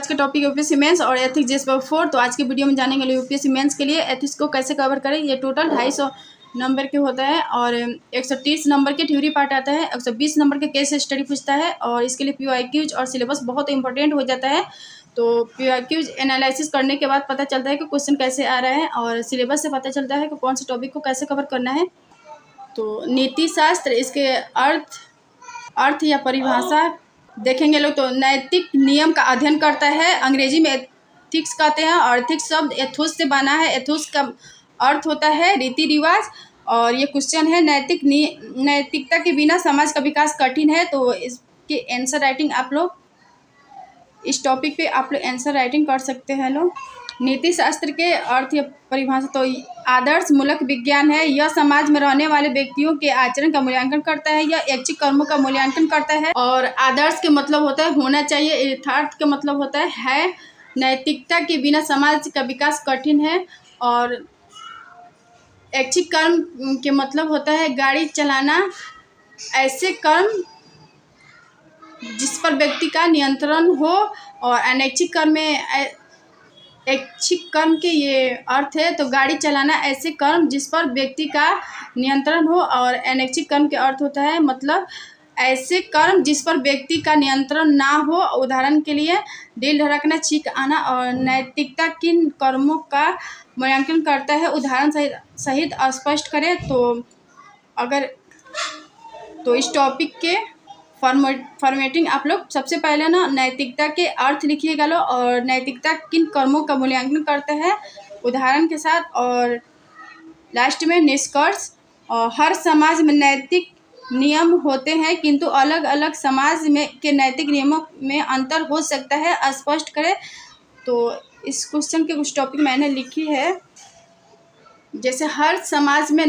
आज का topic UPSC mains और एथिक्स जेस पेपर 4। तो आज की वीडियो में जानेंगे यूपीएससी मेंस के लिए एथिक्स को कैसे कवर करें। ये टोटल 250 नंबर के होता है और 130 नंबर के थ्योरी पार्ट आता है, 120 नंबर के केस स्टडी पूछता है और इसके लिए पीओआईक्यूज और सिलेबस बहुत इंपॉर्टेंट हो जाता है। तो पीओआईक्यूज एनालिसिस करने के बाद पता चलता है कि क्वेश्चन कैसे आ रहा है और सिलेबस से पता चलता है कि कौन से टॉपिक को कैसे कवर करना है। तो नीति शास्त्र, इसके अर्थ या परिभाषा देखेंगे लोग। तो नैतिक नियम का अध्ययन करता है, अंग्रेजी में एथिक्स कहते हैं और एथिक्स शब्द एथोस से बना है। एथोस का अर्थ होता है रीति रिवाज और ये क्वेश्चन है नैतिकता के बिना समाज का विकास कठिन है। तो इसके आंसर राइटिंग आप लोग इस टॉपिक पे आप लोग आंसर राइटिंग कर सकते हैं लोग। नीति शास्त्र के अर्थ या परिभाषा, तो आदर्श मूलक विज्ञान है। यह समाज में रहने वाले व्यक्तियों के आचरण का मूल्यांकन करता है। यह ऐच्छिक कर्मों का मूल्यांकन करता है। और आदर्श के मतलब होता है होना चाहिए, यथार्थ का मतलब होता है। नैतिकता के बिना समाज का विकास कठिन है और ऐच्छिक कर्म के मतलब होता है गाड़ी चलाना, ऐसे कर्म जिस पर व्यक्ति का नियंत्रण हो। और अनैच्छिक कर्म में ऐच्छिक कर्म के ये अर्थ है, तो गाड़ी चलाना ऐसे कर्म जिस पर व्यक्ति का नियंत्रण हो। और अनैच्छिक कर्म के अर्थ होता है मतलब ऐसे कर्म जिस पर व्यक्ति का नियंत्रण ना हो। उदाहरण के लिए दिल धड़कना, छींक आना। और नैतिकता किन कर्मों का मूल्यांकन करता है, उदाहरण सहित स्पष्ट करें। तो इस टॉपिक के फॉर्मेटिंग आप लोग सबसे पहले ना नैतिकता के अर्थ लिखिएगा लो और नैतिकता किन कर्मों का मूल्यांकन करता है उदाहरण के साथ, और लास्ट में निष्कर्ष। और हर समाज में नैतिक नियम होते हैं किंतु अलग अलग समाज में के नैतिक नियमों में अंतर हो सकता है, स्पष्ट करें। तो इस क्वेश्चन के कुछ टॉपिक मैंने लिखी है, जैसे हर समाज में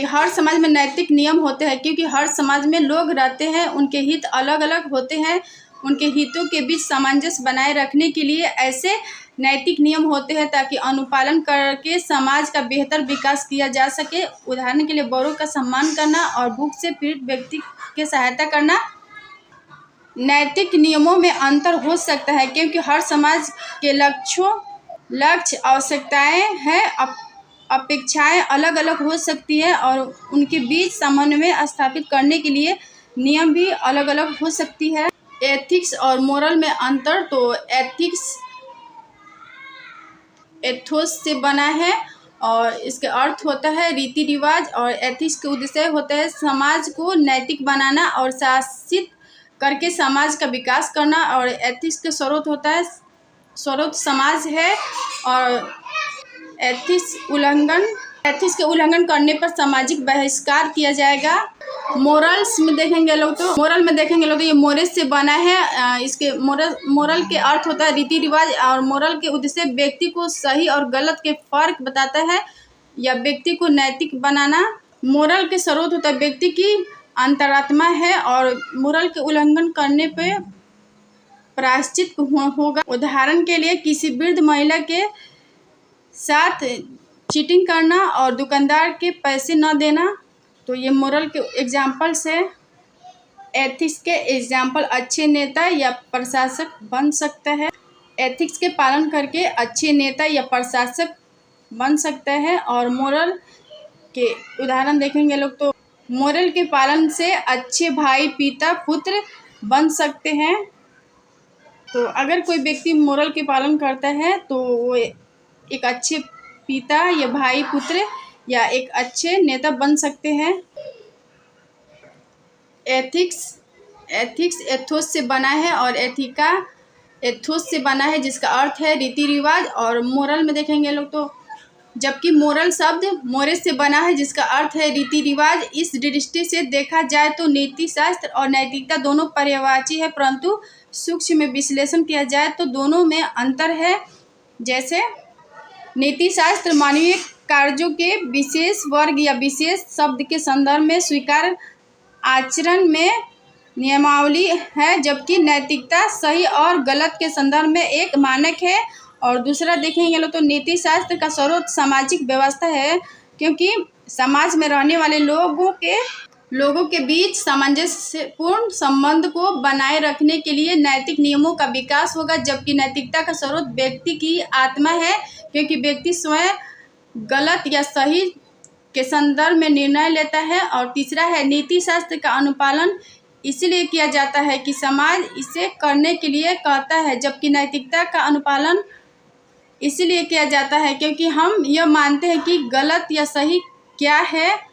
हर समाज में नैतिक नियम होते हैं क्योंकि हर समाज में लोग रहते हैं, उनके हित अलग अलग होते हैं। उनके हितों के बीच सामंजस्य बनाए रखने के लिए ऐसे नैतिक नियम होते हैं ताकि अनुपालन करके समाज का बेहतर विकास किया जा सके। उदाहरण के लिए बड़ों का सम्मान करना और भूख से पीड़ित व्यक्ति की सहायता करना। नैतिक नियमों में अंतर हो सकता है क्योंकि हर समाज के लक्ष्य आवश्यकताएं हैं, अपेक्षाएं अलग अलग हो सकती है और उनके बीच समन्वय स्थापित करने के लिए नियम भी अलग अलग हो सकती है। एथिक्स और मोरल में अंतर, तो एथिक्स एथोस से बना है और इसके अर्थ होता है रीति रिवाज। और एथिक्स के उद्देश्य होता है समाज को नैतिक बनाना और शासित करके समाज का विकास करना। और एथिक्स के स्रोत समाज है और एथिक्स के उल्लंघन करने पर सामाजिक बहिष्कार किया जाएगा। मोरल्स में देखेंगे लोग तो ये मोरल से बना है। इसके मोरल के अर्थ होता है रीति रिवाज और मोरल के उद्देश्य व्यक्ति को सही और गलत के फर्क बताता है या व्यक्ति को नैतिक बनाना। मोरल के स्रोत होता है व्यक्ति की अंतरात्मा है और मोरल के उल्लंघन करने पे प्रायश्चित होगा। उदाहरण के लिए किसी वृद्ध महिला के साथ चीटिंग करना और दुकानदार के पैसे न देना। तो ये मोरल के एग्जाम्पल्स है। एथिक्स के एग्जाम्पल अच्छे नेता या प्रशासक बन सकता है। एथिक्स के पालन करके अच्छे नेता या प्रशासक बन सकता है। और मोरल के उदाहरण देखेंगे लोग तो मोरल के पालन से अच्छे भाई, पिता, पुत्र बन सकते हैं। तो अगर कोई व्यक्ति मोरल के पालन करता है तो वो एक अच्छे पिता या भाई, पुत्र या एक अच्छे नेता बन सकते हैं। एथिक्स एथोस से बना है और एथिका एथोस से बना है जिसका अर्थ है रीति रिवाज। और मोरल में देखेंगे लोग तो जबकि मोरल शब्द मोरे से बना है जिसका अर्थ है रीति रिवाज। इस दृष्टि से देखा जाए तो नीति शास्त्र और नैतिकता दोनों पर्यायवाची है, परंतु सूक्ष्म में विश्लेषण किया जाए तो दोनों में अंतर है। जैसे नीति शास्त्र मानवीय कार्यों के विशेष वर्ग या विशेष शब्द के संदर्भ में स्वीकार आचरण में नियमावली है, जबकि नैतिकता सही और गलत के संदर्भ में एक मानक है। और दूसरा देखेंगे तो नीति शास्त्र का स्रोत सामाजिक व्यवस्था है क्योंकि समाज में रहने वाले लोगों के लोगों के बीच सामंजस्यपूर्ण संबंध को बनाए रखने के लिए नैतिक नियमों का विकास होगा, जबकि नैतिकता का स्रोत व्यक्ति की आत्मा है, क्योंकि व्यक्ति स्वयं गलत या सही के संदर्भ में निर्णय लेता है। और तीसरा है नीति शास्त्र का अनुपालन इसलिए किया जाता है कि समाज इसे करने के लिए कहता है, जबकि नैतिकता का अनुपालन इसलिए किया जाता है क्योंकि हम यह मानते हैं कि गलत या सही क्या है।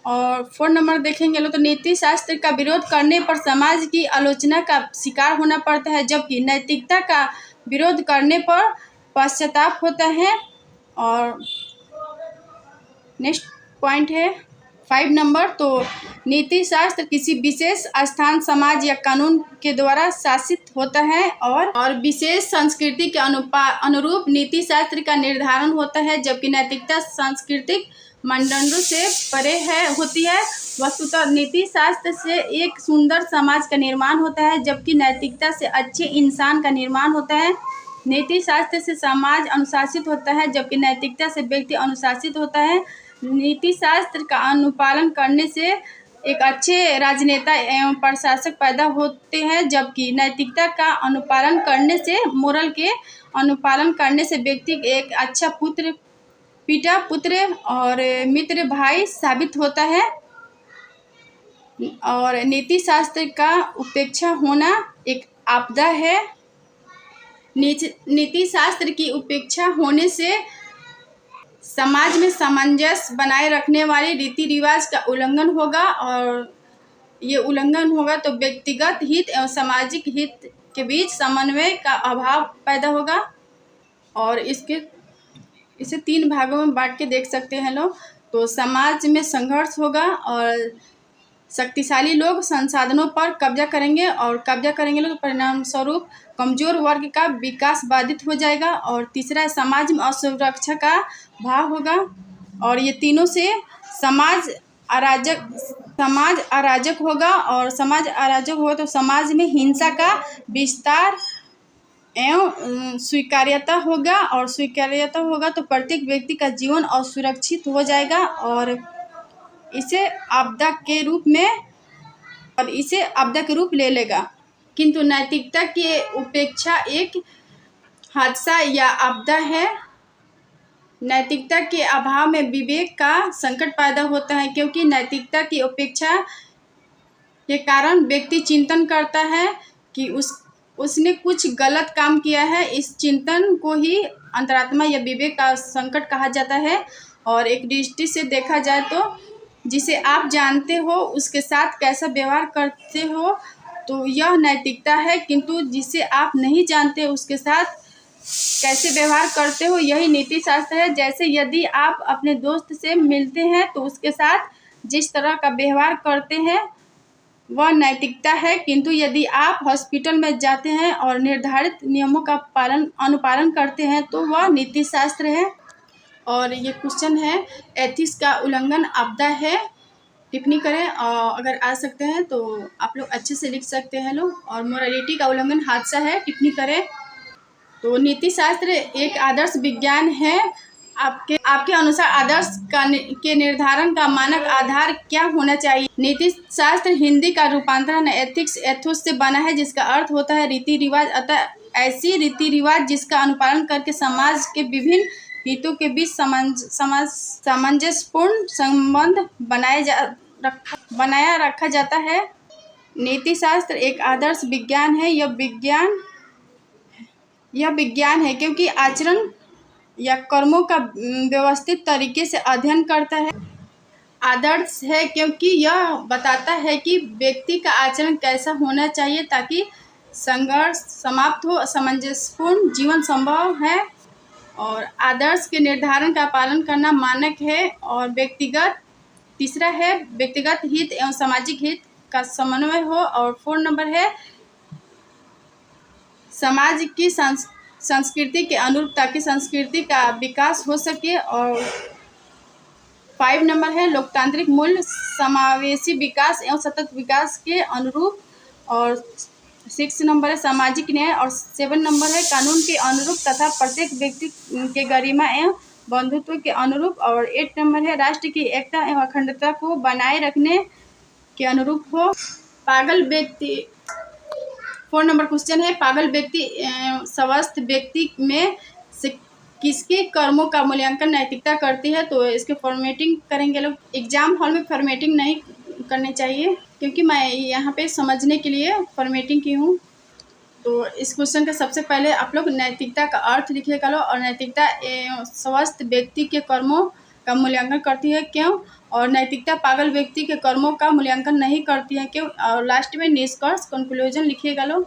और 4 नंबर देखेंगे लोग तो नीति शास्त्र का विरोध करने पर समाज की आलोचना का शिकार होना पड़ता है, जबकि नैतिकता का विरोध करने पर पश्चाताप होता है। और नेक्स्ट पॉइंट है 5 नंबर, तो नीति शास्त्र किसी विशेष स्थान, समाज या कानून के द्वारा शासित होता है और विशेष संस्कृति के अनुरूप नीति शास्त्र का निर्धारण होता है, जबकि नैतिकता सांस्कृतिक मानदंडों से परे होती है। वस्तुतः नीति शास्त्र से एक सुंदर समाज का निर्माण होता है, जबकि नैतिकता से अच्छे इंसान का निर्माण होता है। नीति शास्त्र से समाज अनुशासित होता है, जबकि नैतिकता से व्यक्ति अनुशासित होता है। नीति शास्त्र का अनुपालन करने से एक अच्छे राजनेता एवं प्रशासक पैदा होते हैं, जबकि नैतिकता का अनुपालन करने से, मोरल के अनुपालन करने से व्यक्ति एक अच्छा पिता, पुत्र और मित्र, भाई साबित होता है। और नीति शास्त्र का उपेक्षा होना एक आपदा है। नीति शास्त्र की उपेक्षा होने से समाज में सामंजस्य बनाए रखने वाले रीति रिवाज का उल्लंघन होगा, और ये उल्लंघन होगा तो व्यक्तिगत हित एवं सामाजिक हित के बीच समन्वय का अभाव पैदा होगा। और इसे 3 भागों में बांट के देख सकते हैं लोग। तो समाज में संघर्ष होगा और शक्तिशाली लोग संसाधनों पर कब्जा करेंगे, और कब्जा करेंगे लोग, परिणाम स्वरूप कमजोर वर्ग का विकास बाधित हो जाएगा। और तीसरा, समाज में असुरक्षा का भाव होगा, और ये तीनों से समाज अराजक होगा, और समाज अराजक होगा तो समाज में हिंसा का विस्तार एवं स्वीकार्यता होगा, और स्वीकार्यता होगा तो प्रत्येक व्यक्ति का जीवन असुरक्षित हो जाएगा, और इसे आपदा के रूप ले लेगा। किंतु नैतिकता की उपेक्षा एक हादसा या आपदा है। नैतिकता के अभाव में विवेक का संकट पैदा होता है, क्योंकि नैतिकता की उपेक्षा के कारण व्यक्ति चिंतन करता है कि उसने कुछ गलत काम किया है। इस चिंतन को ही अंतरात्मा या विवेक का संकट कहा जाता है। और एक दृष्टि से देखा जाए तो जिसे आप जानते हो उसके साथ कैसा व्यवहार करते हो तो यह नैतिकता है, किंतु जिसे आप नहीं जानते उसके साथ कैसे व्यवहार करते हो यही नीति शास्त्र है। जैसे यदि आप अपने दोस्त से मिलते हैं तो उसके साथ जिस तरह का व्यवहार करते हैं वह नैतिकता है, किंतु यदि आप हॉस्पिटल में जाते हैं और निर्धारित नियमों का अनुपालन करते हैं तो वह नीति शास्त्र है। और ये क्वेश्चन है, एथिक्स का उल्लंघन आपदा है, टिप्पणी करें। और अगर आ सकते हैं तो आप लोग अच्छे से लिख सकते हैं लोग। और मोरालिटी का उल्लंघन हादसा है, टिप्पणी करें। तो नीति शास्त्र एक आदर्श विज्ञान है। आपके अनुसार आदर्श के निर्धारण का मानक आधार क्या होना चाहिए? नीति शास्त्र हिंदी का रूपांतरण एथिक्स एथोस से बना है, जिसका अर्थ होता है रीति रिवाज। अतः ऐसी रीति रिवाज जिसका अनुपालन करके समाज के विभिन्न हितों के बीच सामंजस्यपूर्ण संबंध बनाया रखा जाता है। नीति शास्त्र एक आदर्श विज्ञान है। यह विज्ञान है क्योंकि आचरण या कर्मों का व्यवस्थित तरीके से अध्ययन करता है। आदर्श है क्योंकि यह बताता है कि व्यक्ति का आचरण कैसा होना चाहिए ताकि संघर्ष समाप्त हो, सामंजस्यपूर्ण जीवन संभव है। और आदर्श के निर्धारण का पालन करना मानक है। और तीसरा है व्यक्तिगत हित एवं सामाजिक हित का समन्वय हो। और 4 नंबर है समाज की संस्कृति के अनुरूप ताकि संस्कृति का विकास हो सके। और 5 नंबर है लोकतांत्रिक मूल्य समावेशी विकास एवं सतत विकास के अनुरूप। और 6 नंबर है सामाजिक न्याय। और 7 नंबर है कानून के अनुरूप तथा प्रत्येक व्यक्ति के गरिमा एवं बंधुत्व के अनुरूप। और 8 नंबर है राष्ट्र की एकता एवं अखंडता को बनाए रखने के अनुरूप हो। पागल व्यक्ति 4 नंबर क्वेश्चन है, पागल व्यक्ति स्वस्थ व्यक्ति में से किसके कर्मों का मूल्यांकन नैतिकता करती है। तो इसके फॉर्मेटिंग करेंगे लोग। एग्जाम हॉल में फॉर्मेटिंग नहीं करनी चाहिए, क्योंकि मैं यहाँ पे समझने के लिए फॉर्मेटिंग की हूँ। तो इस क्वेश्चन का सबसे पहले आप लोग नैतिकता का अर्थ लिखिएगा लो। और नैतिकता स्वस्थ व्यक्ति के कर्मों का मूल्यांकन करती है, क्यों। और नैतिकता पागल व्यक्ति के कर्मों का मूल्यांकन नहीं करती है, क्यों। और लास्ट में निष्कर्ष कंक्लूजन लिखिएगा लो।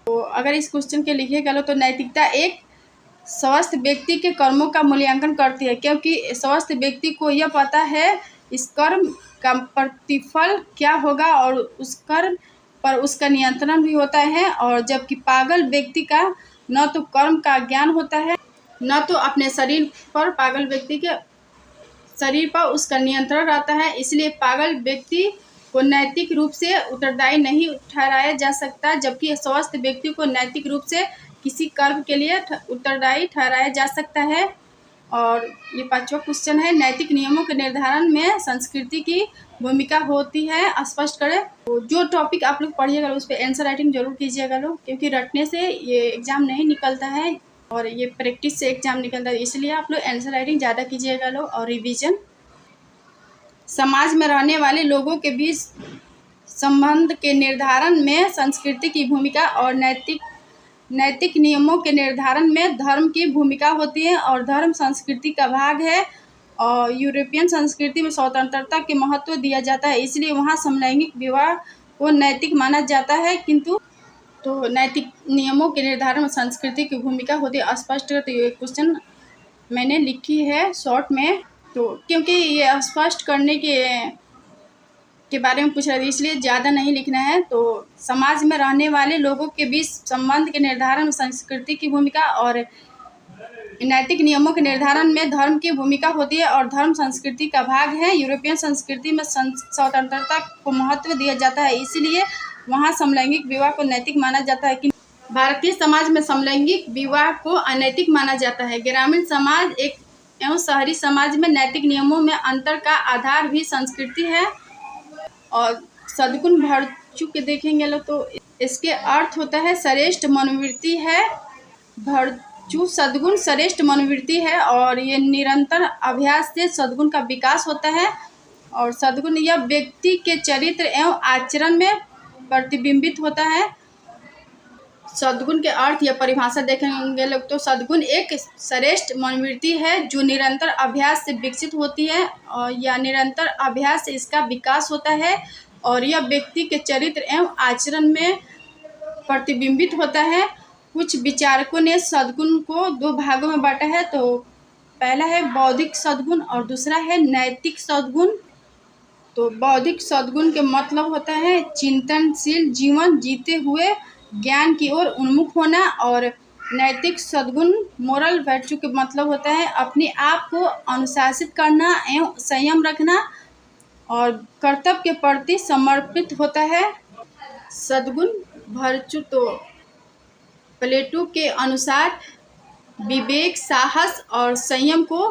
तो अगर इस क्वेश्चन के लिखिएगा लो तो नैतिकता एक स्वस्थ व्यक्ति के कर्मों का मूल्यांकन करती है, क्योंकि स्वस्थ व्यक्ति को यह पता है इस कर्म का प्रतिफल क्या होगा और उस कर्म पर उसका नियंत्रण भी होता है। और जबकि पागल व्यक्ति का न तो कर्म का ज्ञान होता है, न तो अपने शरीर पर पागल व्यक्ति के शरीर पर उसका नियंत्रण रहता है। इसलिए पागल व्यक्ति को नैतिक रूप से उत्तरदायी नहीं ठहराया जा सकता, जबकि स्वस्थ व्यक्ति को नैतिक रूप से किसी कर्म के लिए उत्तरदायी ठहराया जा सकता है। और ये 5वां क्वेश्चन है, नैतिक नियमों के निर्धारण में संस्कृति की भूमिका होती है, स्पष्ट करें। तो जो टॉपिक आप लोग पढ़िएगा उस पर आंसर राइटिंग जरूर कीजिएगा लोग, क्योंकि रटने से ये एग्ज़ाम नहीं निकलता है और ये प्रैक्टिस से एग्ज़ाम निकलता है, इसलिए आप लोग आंसर राइटिंग ज़्यादा कीजिएगा लोग। और रिवीजन, समाज में रहने वाले लोगों के बीच संबंध के निर्धारण में संस्कृति की भूमिका और नैतिक नियमों के निर्धारण में धर्म की भूमिका होती है। और धर्म संस्कृति का भाग है। और यूरोपियन संस्कृति में स्वतंत्रता के महत्व दिया जाता है, इसलिए वहाँ समलैंगिक विवाह को नैतिक माना जाता है। किंतु तो नैतिक नियमों के निर्धारण में संस्कृति की भूमिका होती है, स्पष्ट। तो ये क्वेश्चन मैंने लिखी है शॉर्ट में, तो क्योंकि ये स्पष्ट करने के बारे में पूछ रहा था, इसलिए ज़्यादा नहीं लिखना है। तो समाज में रहने वाले लोगों के बीच संबंध के निर्धारण में संस्कृति की भूमिका और नैतिक नियमों के निर्धारण में धर्म की भूमिका होती है। और धर्म संस्कृति का भाग है। यूरोपियन संस्कृति में स्वतंत्रता को महत्व दिया जाता है, इसीलिए वहाँ समलैंगिक विवाह को नैतिक माना जाता है। कि भारतीय समाज में समलैंगिक विवाह को अनैतिक माना जाता है। ग्रामीण समाज एवं शहरी समाज में नैतिक नियमों में अंतर का आधार भी संस्कृति है। और सद्गुण भर्चु के देखेंगे लोग तो इसके अर्थ होता है श्रेष्ठ मनोवृत्ति है। भर्चु सद्गुण श्रेष्ठ मनोवृत्ति है और ये निरंतर अभ्यास से सद्गुण का विकास होता है। और सद्गुण यह व्यक्ति के चरित्र एवं आचरण में प्रतिबिंबित होता है। सद्गुण के अर्थ या परिभाषा देखेंगे लोग तो सद्गुण एक श्रेष्ठ मनोवृत्ति है जो निरंतर अभ्यास से विकसित होती है और या निरंतर अभ्यास से इसका विकास होता है। और यह व्यक्ति के चरित्र एवं आचरण में प्रतिबिंबित होता है। कुछ विचारकों ने सद्गुण को 2 भागों में बांटा है। तो पहला है बौद्धिक सद्गुण और दूसरा है नैतिक सद्गुण। तो बौद्धिक सद्गुण के मतलब होता है चिंतनशील जीवन जीते हुए ज्ञान की ओर उन्मुख होना। और नैतिक सद्गुण मोरल वर्च्यू के मतलब होता है अपने आप को अनुशासित करना एवं संयम रखना और कर्तव्य के प्रति समर्पित होता है। सद्गुण वर्च्यू तो प्लेटो के अनुसार विवेक, साहस और संयम को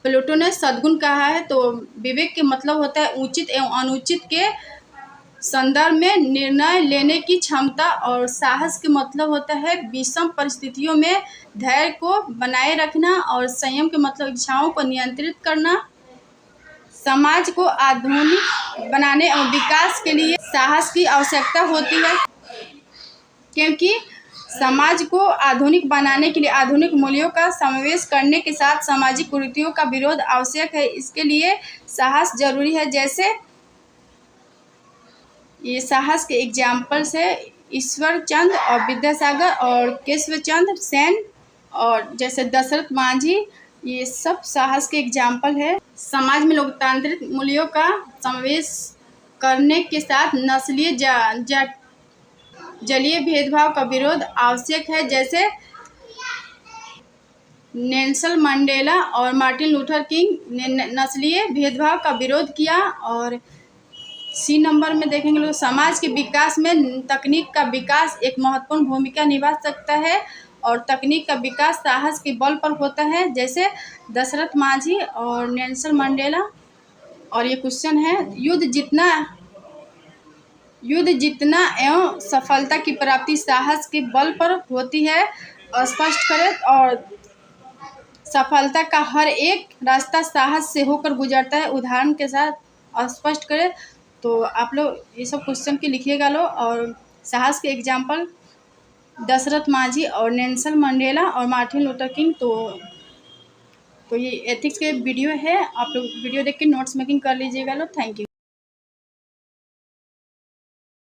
प्लेटो ने सद्गुण कहा है। तो विवेक के मतलब होता है उचित एवं अनुचित के संदर्भ में निर्णय लेने की क्षमता। और साहस के मतलब होता है विषम परिस्थितियों में धैर्य को बनाए रखना। और संयम के मतलब इच्छाओं को नियंत्रित करना। समाज को आधुनिक बनाने और विकास के लिए साहस की आवश्यकता होती है, क्योंकि समाज को आधुनिक बनाने के लिए आधुनिक मूल्यों का समावेश करने के साथ सामाजिक कुरीतियों का विरोध आवश्यक है। इसके लिए साहस जरूरी है। जैसे ये साहस के एग्जाम्पल्स है ईश्वर चंद्र और विद्यासागर और केशवचंद्र सेन और जैसे दशरथ मांझी, ये सब साहस के एग्जाम्पल है। समाज में लोकतांत्रिक मूल्यों का समावेश करने के साथ नस्लीय जलीय भेदभाव का विरोध आवश्यक है। जैसे नेल्सन मंडेला और मार्टिन लूथर किंग ने नस्लीय भेदभाव का विरोध किया। और सी नंबर में देखेंगे लोग समाज के विकास में तकनीक का विकास एक महत्वपूर्ण भूमिका निभा सकता है। और तकनीक का विकास साहस के बल पर होता है, जैसे दशरथ मांझी और नेल्सन मंडेला। और ये क्वेश्चन है, युद्ध जीतना एवं सफलता की प्राप्ति साहस के बल पर होती है, स्पष्ट करें। और सफलता का हर एक रास्ता साहस से होकर गुजरता है, उदाहरण के साथ स्पष्ट करें। तो आप लोग ये सब क्वेश्चन के लिखिएगा लो। और साहस के एग्जाम्पल दशरथ माझी और नेल्सन मंडेला और मार्टिन लूथर किंग। तो ये एथिक्स के वीडियो है, आप लोग वीडियो देख के नोट्स मेकिंग कर लीजिएगा लो। Thank you.